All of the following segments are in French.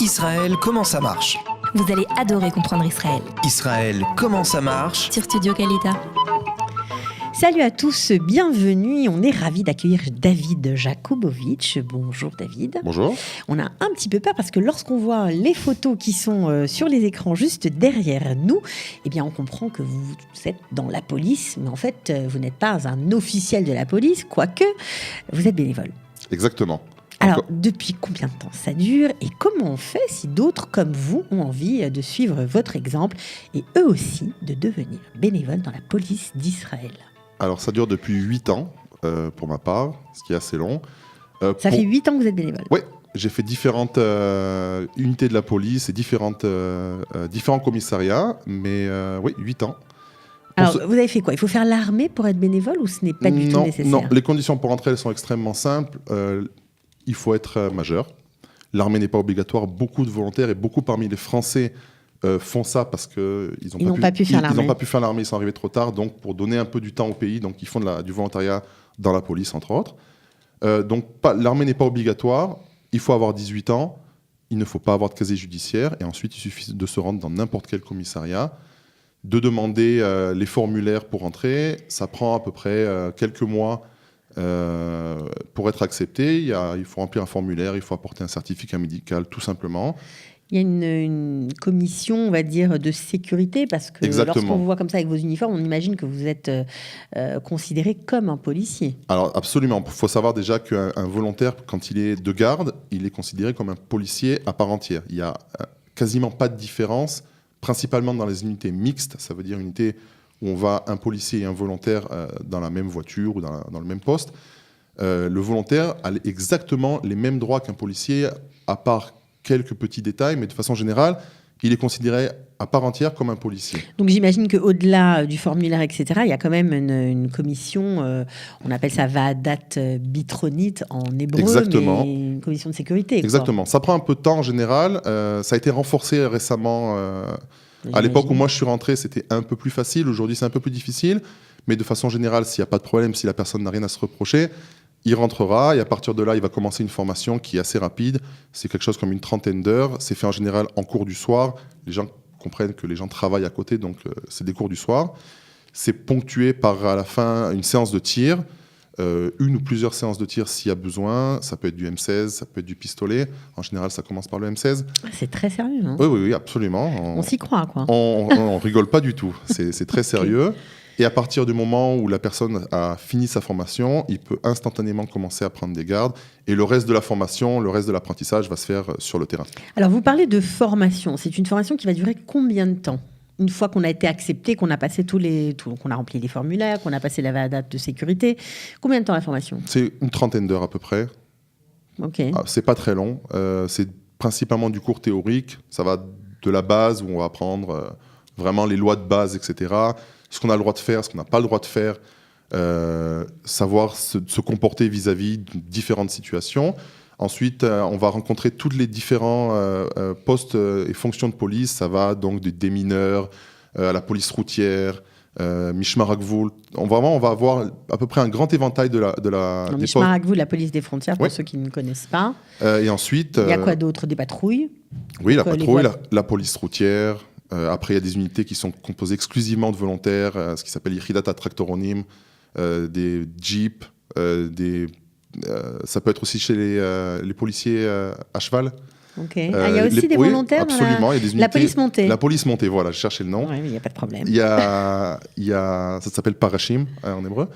Israël, comment ça marche? Vous allez adorer comprendre Israël. Israël, comment ça marche? Sur Studio Kalita. Salut à tous, bienvenue. On est ravis d'accueillir David Jakubowicz. Bonjour David. Bonjour. On a un petit peu peur parce que lorsqu'on voit les photos qui sont sur les écrans juste derrière nous, eh bien on comprend que vous êtes dans la police, mais en fait vous n'êtes pas un officiel de la police, quoique vous êtes bénévole. Exactement. Alors, depuis combien de temps ça dure et comment on fait si d'autres comme vous ont envie de suivre votre exemple et eux aussi de devenir bénévoles dans la police d'Israël? Alors, ça dure depuis 8 ans, pour ma part, ce qui est assez long. Ça fait 8 ans que vous êtes bénévole? Oui, j'ai fait différentes unités de la police et différents commissariats, mais oui, 8 ans. Alors, vous avez fait quoi? Il faut faire l'armée pour être bénévole ou ce n'est pas du tout nécessaire? Non, les conditions pour entrer, elles sont extrêmement simples. Il faut être majeur. L'armée n'est pas obligatoire. Beaucoup de volontaires et beaucoup parmi les Français font ça parce qu'ils n'ont pas pu faire l'armée, ils sont arrivés trop tard. Donc, pour donner un peu du temps au pays, donc ils font du volontariat dans la police, entre autres. L'armée n'est pas obligatoire. Il faut avoir 18 ans. Il ne faut pas avoir de casier judiciaire. Et ensuite, il suffit de se rendre dans n'importe quel commissariat, de demander les formulaires pour entrer. Ça prend à peu près quelques mois pour être accepté. Il faut remplir un formulaire, il faut apporter un certificat médical, tout simplement. Il y a une commission, on va dire, de sécurité, parce que lorsqu'on vous voit comme ça avec vos uniformes, on imagine que vous êtes considéré comme un policier. Alors absolument, il faut savoir déjà qu'un volontaire, quand il est de garde, il est considéré comme un policier à part entière. Il n'y a quasiment pas de différence, principalement dans les unités mixtes, ça veut dire unités où on va un policier et un volontaire dans la même voiture ou dans le même poste. Le volontaire a exactement les mêmes droits qu'un policier, à part quelques petits détails, mais de façon générale, il est considéré à part entière comme un policier. Donc j'imagine qu'au-delà du formulaire, etc., il y a quand même une commission, on appelle ça Vaadat Bitronit en hébreu, exactement. Mais une commission de sécurité. Exactement. Ça prend un peu de temps en général. Ça a été renforcé récemment. À l'époque où moi je suis rentré, c'était un peu plus facile. Aujourd'hui, c'est un peu plus difficile. Mais de façon générale, s'il n'y a pas de problème, si la personne n'a rien à se reprocher, il rentrera et à partir de là, il va commencer une formation qui est assez rapide. C'est quelque chose comme une 30aine d'heures. C'est fait en général en cours du soir. Les gens comprennent que les gens travaillent à côté, donc c'est des cours du soir. C'est ponctué par, à la fin, une séance de tir, une ou plusieurs séances de tir s'il y a besoin. Ça peut être du M16, ça peut être du pistolet. En général, ça commence par le M16. C'est très sérieux, non? Oui, absolument. On s'y croit, quoi. On rigole pas du tout. C'est très sérieux. Et à partir du moment où la personne a fini sa formation, il peut instantanément commencer à prendre des gardes. Et le reste de la formation, le reste de l'apprentissage va se faire sur le terrain. Alors, vous parlez de formation. C'est une formation qui va durer combien de temps? Une fois qu'on a été accepté, qu'on a passé qu'on a rempli les formulaires, qu'on a passé la Vaadat de sécurité, combien de temps la formation? C'est une 30aine d'heures à peu près. Ok. C'est pas très long. C'est principalement du cours théorique. Ça va de la base où on va apprendre vraiment les lois de base, etc. Ce qu'on a le droit de faire, ce qu'on n'a pas le droit de faire, savoir se comporter vis-à-vis de différentes situations. Ensuite, on va rencontrer tous les différents postes et fonctions de police. Ça va donc des démineurs à la police routière, Mishmar HaGvul. On va avoir à peu près un grand éventail de la Mishmar HaGvul, la police des frontières, pour ceux qui ne connaissent pas. Et ensuite... Il y a quoi d'autre? Des patrouilles? Oui, la patrouille, la police routière. Après, il y a des unités qui sont composées exclusivement de volontaires, ce qui s'appelle Yichidat HaTraktoranim, des jeeps, ça peut être aussi chez les policiers à cheval. Ok. Il y a aussi des volontaires absolument. Il y a des unités, la police montée. La police montée, voilà, je cherchais le nom. Oui, mais il n'y a pas de problème. Ça s'appelle Parashim en hébreu.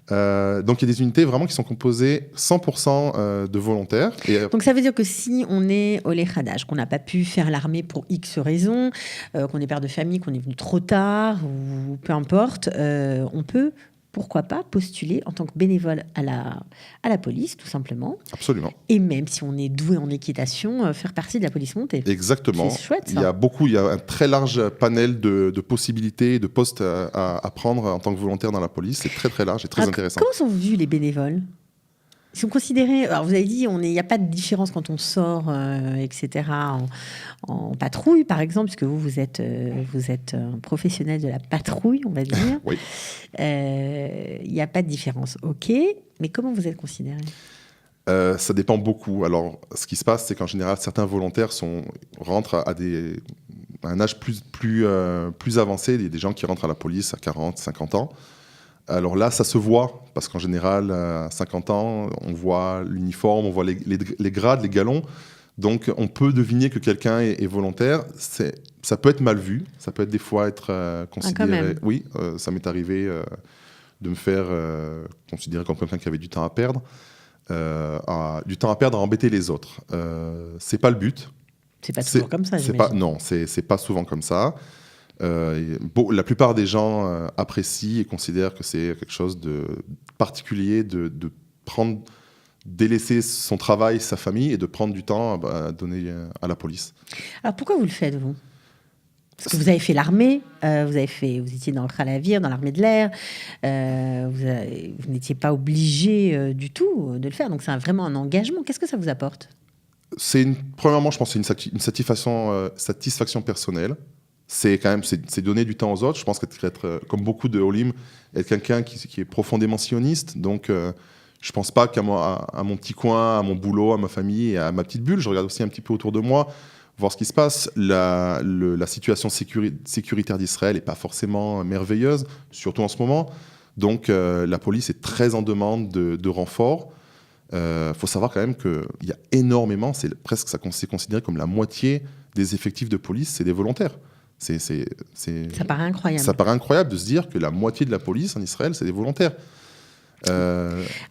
Donc il y a des unités vraiment qui sont composées 100% de volontaires. Donc ça veut dire que si on est au Lechadash, qu'on n'a pas pu faire l'armée pour X raisons, qu'on est père de famille, qu'on est venu trop tard, ou peu importe, on peut, pourquoi pas, postuler en tant que bénévole à la police, tout simplement. Absolument. Et même si on est doué en équitation, faire partie de la police montée. Exactement. C'est chouette, ça. Il y a un très large panel de possibilités, de postes à prendre en tant que volontaire dans la police. C'est très très large et très intéressant. Comment sont vus les bénévoles? Ils sont considérés... Alors vous avez dit, il n'y a pas de différence quand on sort, etc., en patrouille, par exemple, puisque vous êtes un professionnel de la patrouille, on va dire. Oui. Il n'y a pas de différence. OK, mais comment vous êtes considéré? Ça dépend beaucoup. Alors, ce qui se passe, c'est qu'en général, certains volontaires rentrent à un âge plus avancé. Il y a des gens qui rentrent à la police à 40, 50 ans. Alors là, ça se voit, parce qu'en général, à 50 ans, on voit l'uniforme, on voit les grades, les galons. Donc, on peut deviner que quelqu'un est volontaire. Ça peut être mal vu, ça peut être des fois être considéré... quand même. Oui, ça m'est arrivé de me faire considérer comme quelqu'un qui avait du temps à perdre. Du temps à perdre à embêter les autres. C'est pas le but. C'est pas toujours comme ça, j'imagine. Non, c'est pas souvent comme ça. La plupart des gens apprécient et considèrent que c'est quelque chose de particulier de délaisser son travail, sa famille et de prendre du temps à donner à la police. Alors pourquoi vous le faites, vous ? Parce que vous avez fait l'armée, vous étiez dans le Khalavir, dans l'armée de l'air, vous n'étiez pas obligé du tout de le faire, donc c'est vraiment un engagement. Qu'est-ce que ça vous apporte ? Premièrement, je pense que c'est une satisfaction personnelle. C'est donner du temps aux autres. Je pense qu'être comme beaucoup de Olim, être quelqu'un qui est profondément sioniste. Donc, je pense pas qu'à mon petit coin, à mon boulot, à ma famille et à ma petite bulle. Je regarde aussi un petit peu autour de moi, voir ce qui se passe. La situation sécuritaire d'Israël n'est pas forcément merveilleuse, surtout en ce moment. Donc, la police est très en demande de renforts. Faut savoir quand même qu'il y a énormément, c'est considéré comme la moitié des effectifs de police, c'est des volontaires. Ça paraît incroyable. Ça paraît incroyable de se dire que la moitié de la police en Israël, c'est des volontaires.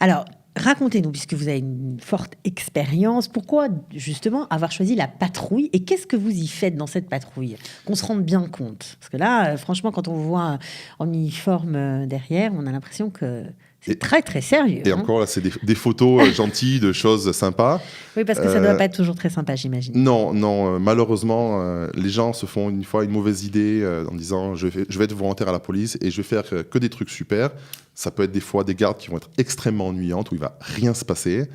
Alors, racontez-nous, puisque vous avez une forte expérience, pourquoi justement avoir choisi la patrouille et qu'est-ce que vous y faites dans cette patrouille ? Qu'on se rende bien compte. Parce que là, franchement, quand on vous voit en uniforme derrière, on a l'impression que c'est très, très sérieux. Et encore, là, c'est des photos gentilles, de choses sympas. Oui, parce que ça ne doit pas être toujours très sympa, j'imagine. Non, malheureusement, les gens se font une fois une mauvaise idée en disant je vais être volontaire à la police et je vais faire que des trucs super. Ça peut être des fois des gardes qui vont être extrêmement ennuyantes, où il ne va rien se passer.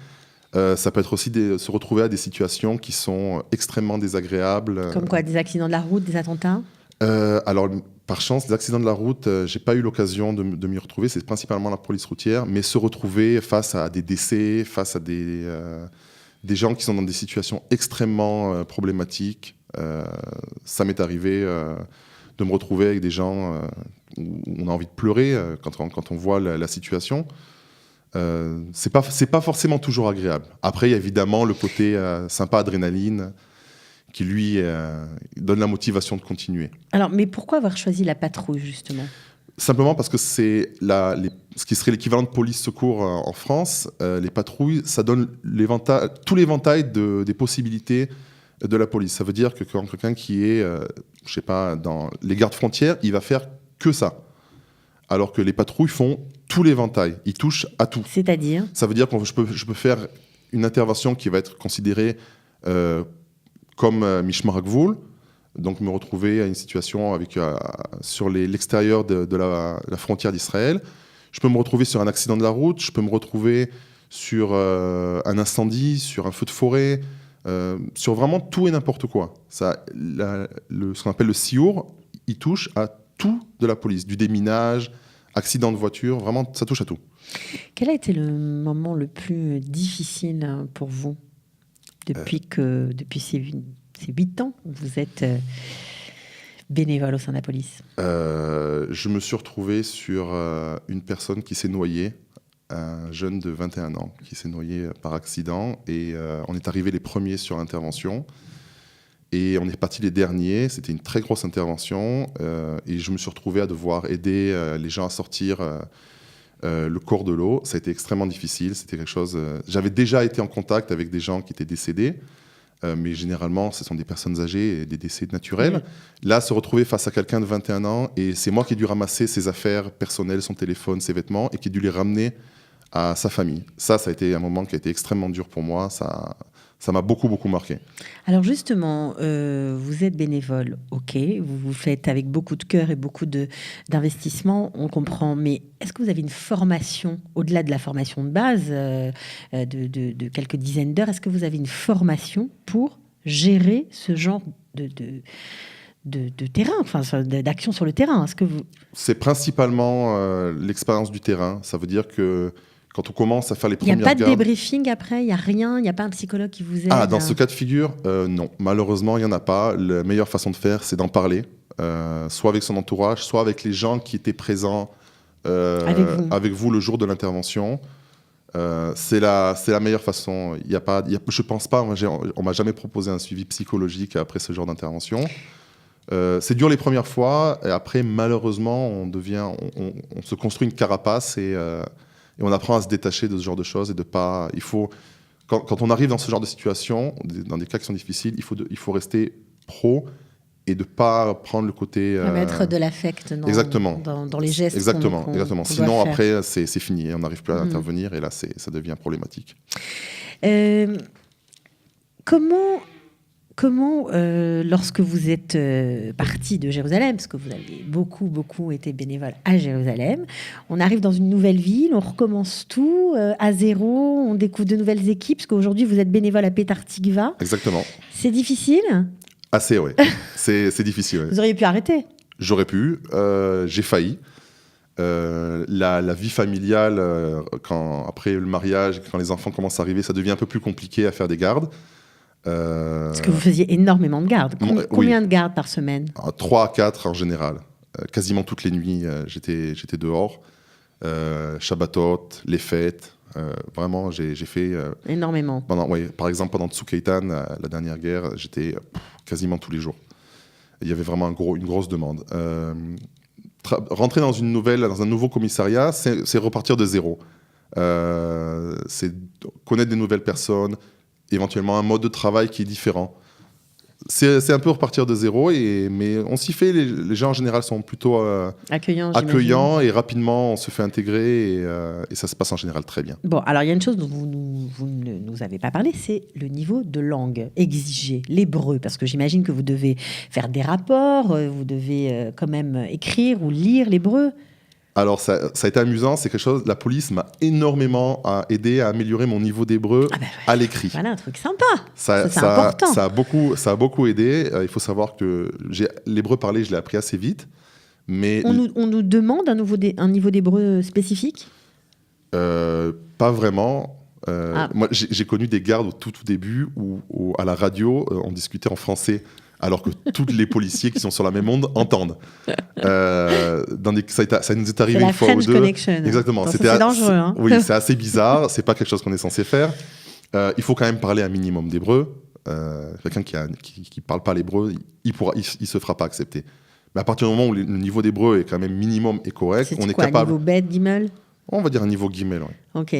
Ça peut être aussi se retrouver à des situations qui sont extrêmement désagréables. Comme quoi, des accidents de la route, des attentats ? Alors, par chance, les accidents de la route, j'ai pas eu l'occasion de m'y retrouver. C'est principalement la police routière, mais se retrouver face à des décès, face à des gens qui sont dans des situations extrêmement problématiques. Ça m'est arrivé de me retrouver avec des gens où on a envie de pleurer quand on voit la situation. C'est pas forcément toujours agréable. Après, il y a évidemment le côté sympa, adrénaline, qui lui donne la motivation de continuer. Alors, mais pourquoi avoir choisi la patrouille, justement ? Simplement parce que c'est ce qui serait l'équivalent de police-secours en France. Les patrouilles, ça donne tout l'éventail des possibilités de la police. Ça veut dire que quand quelqu'un qui est, je sais pas, dans les gardes frontières, il va faire que ça. Alors que les patrouilles font tout l'éventail. Ils touchent à tout. C'est-à-dire ? Ça veut dire que je peux faire une intervention qui va être considérée comme Mishmar Gvul, donc me retrouver à une situation sur l'extérieur de la frontière d'Israël. Je peux me retrouver sur un accident de la route, je peux me retrouver sur un incendie, sur un feu de forêt, sur vraiment tout et n'importe quoi. Ce qu'on appelle le siour, il touche à tout de la police, du déminage, accident de voiture, vraiment, ça touche à tout. Quel a été le moment le plus difficile pour vous ? Depuis ces 8 ans, vous êtes bénévole au sein de la police. Je me suis retrouvé sur une personne qui s'est noyée, un jeune de 21 ans qui s'est noyé par accident. Et on est arrivés les premiers sur l'intervention. Et on est partis les derniers. C'était une très grosse intervention. Et je me suis retrouvé à devoir aider les gens à sortir le corps de l'eau. Ça a été extrêmement difficile. C'était quelque chose. J'avais déjà été en contact avec des gens qui étaient décédés, mais généralement, ce sont des personnes âgées et des décès naturels. Mmh. Là, se retrouver face à quelqu'un de 21 ans, et c'est moi qui ai dû ramasser ses affaires personnelles, son téléphone, ses vêtements, et qui ai dû les ramener à sa famille. Ça a été un moment qui a été extrêmement dur pour moi. Ça m'a beaucoup, beaucoup marqué. Alors justement, vous êtes bénévole, ok, vous faites avec beaucoup de cœur et beaucoup d'investissement, on comprend, mais est-ce que vous avez une formation, au-delà de la formation de base, de quelques dizaines d'heures, est-ce que vous avez une formation pour gérer ce genre de terrain, enfin d'action sur le terrain? C'est principalement l'expérience du terrain. Ça veut dire que quand on commence à faire les premières gardes... Il n'y a pas de débriefing après? Il n'y a rien? Il n'y a pas un psychologue qui vous aide? Dans ce cas de figure, non. Malheureusement, il n'y en a pas. La meilleure façon de faire, c'est d'en parler, soit avec son entourage, soit avec les gens qui étaient présents avec vous le jour de l'intervention. C'est la meilleure façon. Je pense pas, on m'a jamais proposé un suivi psychologique après ce genre d'intervention. C'est dur les premières fois, et après, malheureusement, on se construit une carapace et on apprend à se détacher de ce genre de choses et de pas. Quand on arrive dans ce genre de situation, dans des cas qui sont difficiles, il faut rester pro et de pas prendre le côté. Mettre de l'affect dans les gestes. Exactement. Sinon, après, c'est fini. On n'arrive plus à intervenir et là, ça devient problématique. Comment, lorsque vous êtes parti de Jérusalem, parce que vous avez beaucoup été bénévole à Jérusalem, on arrive dans une nouvelle ville, on recommence tout à zéro, on découvre de nouvelles équipes, parce qu'aujourd'hui, vous êtes bénévole à Petah Tikva. Exactement. C'est difficile? Assez, oui. C'est difficile. Ouais. Vous auriez pu arrêter? J'aurais pu. J'ai failli. La vie familiale, après le mariage, quand les enfants commencent à arriver, ça devient un peu plus compliqué à faire des gardes. Parce que vous faisiez énormément de gardes. Combien de gardes par semaine? 3 à 4 en général. Quasiment toutes les nuits, j'étais dehors. Shabbatot, les fêtes. Vraiment, j'ai fait... énormément. Par exemple, pendant Tzuk-Eitan, la dernière guerre, j'étais quasiment tous les jours. Il y avait vraiment une grosse demande. Rentrer dans un nouveau commissariat, c'est repartir de zéro. C'est connaître des nouvelles personnes, éventuellement un mode de travail qui est différent. C'est un peu repartir de zéro, mais on s'y fait. Les gens en général sont plutôt accueillants et rapidement on se fait intégrer et ça se passe en général très bien. Bon, alors il y a une chose dont vous ne nous avez pas parlé, c'est le niveau de langue exigé, l'hébreu, parce que j'imagine que vous devez faire des rapports, vous devez quand même écrire ou lire l'hébreu. Alors, ça a été amusant, c'est quelque chose. La police m'a énormément aidé à améliorer mon niveau d'hébreu à l'écrit. Voilà un truc sympa. Ça c'est important. Ça a beaucoup aidé. Il faut savoir que l'hébreu parlé, je l'ai appris assez vite. Mais on nous demande un niveau d'hébreu spécifique? Pas vraiment. Moi, j'ai connu des gardes au tout début où à la radio, on discutait en français. Alors que tous les policiers qui sont sur la même onde entendent. Ça nous est arrivé une fois ou deux. Connection. Exactement. C'est dangereux. Hein. Oui, c'est assez bizarre. C'est pas quelque chose qu'on est censé faire. Il faut quand même parler un minimum d'hébreu. Quelqu'un qui parle pas l'hébreu, il se fera pas accepter. Mais à partir du moment où le niveau d'hébreu est quand même minimum et correct, on est capable. Niveau bête, gimel? On va dire un niveau gimel, oui. Ok.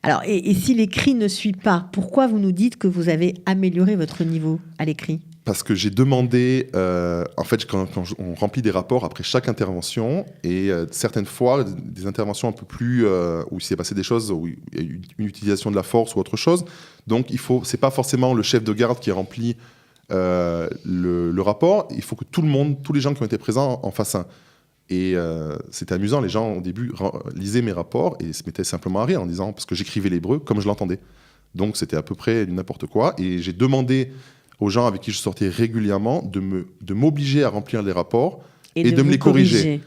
Alors, et si l'écrit ne suit pas, pourquoi vous nous dites que vous avez amélioré votre niveau à l'écrit? Parce que j'ai demandé, en fait, quand on remplit des rapports après chaque intervention, et certaines fois, des interventions un peu plus, où il s'est passé des choses, où il y a eu une utilisation de la force ou autre chose, donc c'est pas forcément le chef de garde qui remplit le rapport, il faut que tous les gens qui ont été présents en fassent un. Et c'était amusant, les gens au début lisaient mes rapports et se mettaient simplement à rire en disant, parce que j'écrivais l'hébreu comme je l'entendais. Donc c'était à peu près n'importe quoi, et j'ai demandé aux gens avec qui je sortais régulièrement de m'obliger à remplir les rapports et de me les corriger.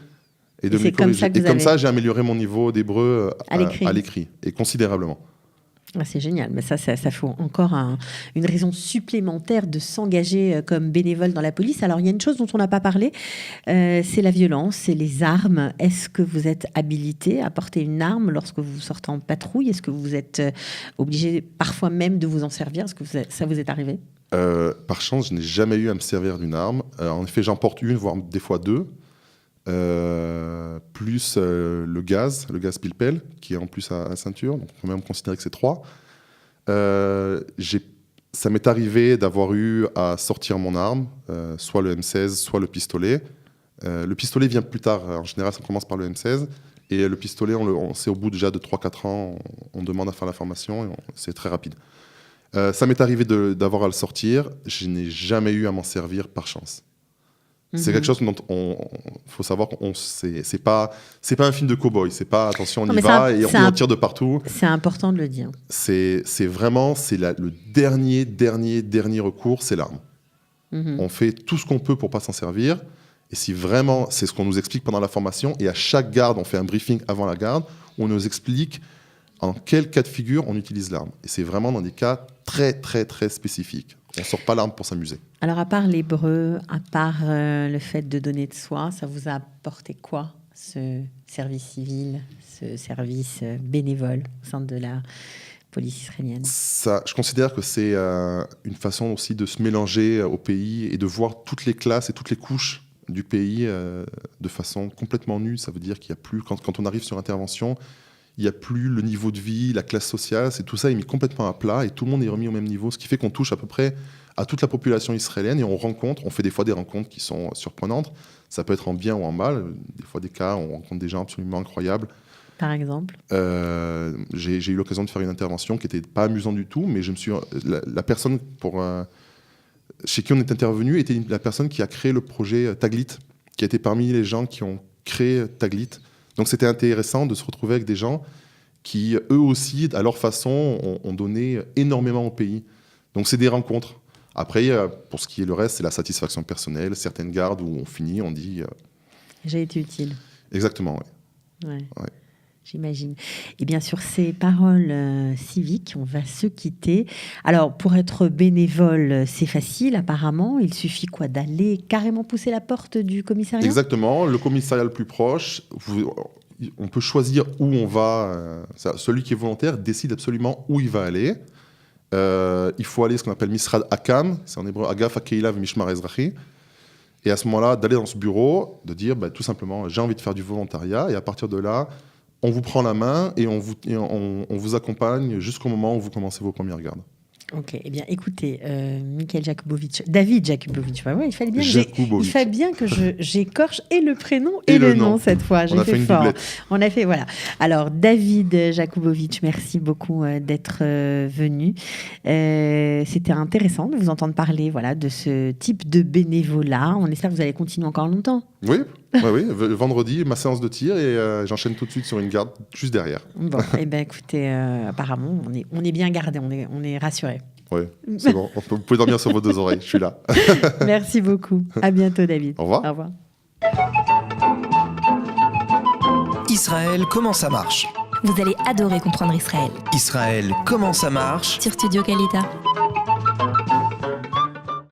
Et comme ça, j'ai amélioré mon niveau d'hébreu à l'écrit, et considérablement. C'est génial, mais ça faut encore une raison supplémentaire de s'engager comme bénévole dans la police. Alors, il y a une chose dont on n'a pas parlé, c'est la violence, c'est les armes. Est-ce que vous êtes habilité à porter une arme lorsque vous sortez en patrouille? Est-ce que vous êtes obligé parfois même de vous en servir? Est-ce que ça vous est arrivé? Par chance, je n'ai jamais eu à me servir d'une arme. En effet, j'en porte une, voire des fois deux. Plus le gaz pile-pelle, qui est en plus à ceinture. Donc, on peut même considérer que c'est 3. Ça m'est arrivé d'avoir eu à sortir mon arme, soit le M16, soit le pistolet. Le pistolet vient plus tard. En général, ça commence par le M16. Et le pistolet, c'est au bout déjà de 3-4 ans, on demande à faire la formation et c'est très rapide. Ça m'est arrivé d'avoir à le sortir. Je n'ai jamais eu à m'en servir par chance. C'est quelque chose dont faut savoir qu'on c'est pas un film de cow-boy. C'est pas attention, on y va et on tire de partout. C'est important de le dire. C'est vraiment le dernier recours, c'est l'arme. On fait tout ce qu'on peut pour pas s'en servir. Et si vraiment, c'est ce qu'on nous explique pendant la formation. Et à chaque garde, on fait un briefing avant la garde où on nous explique en quel cas de figure on utilise l'arme. Et c'est vraiment dans des cas très, très, très spécifiques. On ne sort pas l'arme pour s'amuser. Alors, à part l'hébreu, à part le fait de donner de soi, ça vous a apporté quoi, ce service civil, ce service bénévole au sein de la police israélienne? Je considère que c'est une façon aussi de se mélanger au pays et de voir toutes les classes et toutes les couches du pays de façon complètement nue. Ça veut dire qu'il n'y a plus, quand on arrive sur intervention, il n'y a plus le niveau de vie, la classe sociale, tout ça est mis complètement à plat et tout le monde est remis au même niveau, ce qui fait qu'on touche à peu près à toute la population israélienne et on fait des fois des rencontres qui sont surprenantes. Ça peut être en bien ou en mal. Des fois, des cas, on rencontre des gens absolument incroyables. Par exemple j'ai eu l'occasion de faire une intervention qui n'était pas amusante du tout, mais la personne chez qui on est intervenu était la personne qui a créé le projet Taglit, qui a été parmi les gens qui ont créé Taglit. Donc c'était intéressant de se retrouver avec des gens qui, eux aussi, à leur façon, ont donné énormément au pays. Donc c'est des rencontres. Après, pour ce qui est le reste, c'est la satisfaction personnelle. Certaines gardes où on finit, on dit... J'ai été utile. Exactement, oui. Ouais. J'imagine. Et bien sur ces paroles civiques, on va se quitter. Alors, pour être bénévole, c'est facile apparemment. Il suffit quoi, d'aller carrément pousser la porte du commissariat ? Exactement. Le commissariat le plus proche, on peut choisir où on va. Celui qui est volontaire décide absolument où il va aller. Il faut aller ce qu'on appelle Misrad Akam, c'est en hébreu Agaf HaKeila V'Mishmar Ezrachi. Et à ce moment-là, d'aller dans ce bureau, de dire tout simplement, j'ai envie de faire du volontariat. Et à partir de là, on vous prend la main et on vous accompagne jusqu'au moment où vous commencez vos premières gardes. Ok, eh bien écoutez, David Jakubowicz, ouais, il fallait bien que j'écorche et le prénom et le nom cette fois. On a fait une doublette. On a fait, voilà. Alors David Jakubowicz, merci beaucoup d'être venu. C'était intéressant de vous entendre parler, voilà, de ce type de bénévolat. On espère que vous allez continuer encore longtemps. Oui. Vendredi, ma séance de tir et j'enchaîne tout de suite sur une garde juste derrière. Bon, eh bien écoutez, apparemment, on est bien gardé, on est rassurés. Oui, c'est bon. Vous pouvez dormir sur vos deux oreilles, je suis là. Merci beaucoup. À bientôt, David. Au revoir. Au revoir. Israël, comment ça marche ? Vous allez adorer comprendre Israël. Israël, comment ça marche ? Sur Studio Kalita.